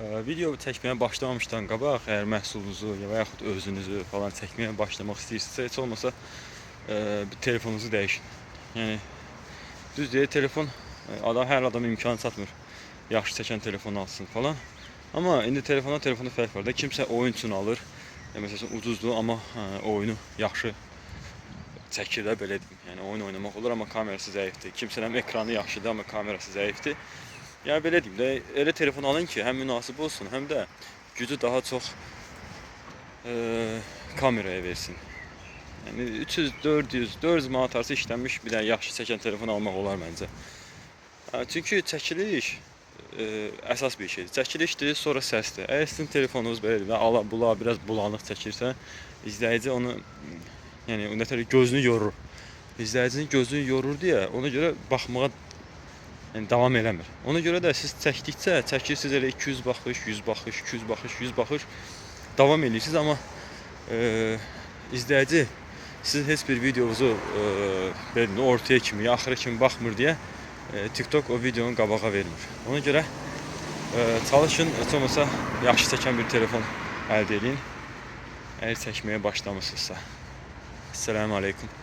Video çəkməyə başlamamışdan qabaq, əgər məhsulunuzu və yaxud özünüzü falan çəkməyə başlamaq istəyirsinizsə, heç olmasa bir telefonunuzu dəyişin. Yəni düz deyək, telefon hər adam imkanı çatmır. Yaxşı çəkən telefon alsın falan. Amma indi telefona fərq var da. Kimsə oyun üçün alır. Məsələn ucuzdur, amma oyunu yaxşı çəkir də, belə deyim. Yəni oyun oynamaq olur, amma kamerası zəifdir. Kimsənin ekranı yaxşıdır, amma kamerası zəifdir. Yəni belə deyim də, elə telefon alın ki, həm münasib olsun, həm də gücü daha çox kameraya versin. Yəni 300-400 manat arası işlənmiş bir dənə yaxşı çəkən telefon almaq olar məncə. Çünki çəkiliş əsas bir şeydir. Çəkilişdir, sonra səsdir. Əgər sizin telefonunuz belə deyim, ala-bula, biraz bulanıq çəkirsə, izləyici onu yəni nətər gözünü yorur. İzləyicinin gözünü yorur deyə ona görə baxmağa davam eləmir. Ona görə də siz çəkdikcə çəkirsiniz, elə 200 baxış, 100 baxış, 200 baxış, 100 baxış davam edirsiniz, amma izləyici sizin heç bir videonuzu ortaya kimi, axıra kimi baxmır deyə TikTok o videonu qabağa vermir. Ona görə çalışın, heç olmasa yaxşı çəkən bir telefon əldə edin, əgər çəkməyə başlamısınızsa. Esselamu Aleyküm.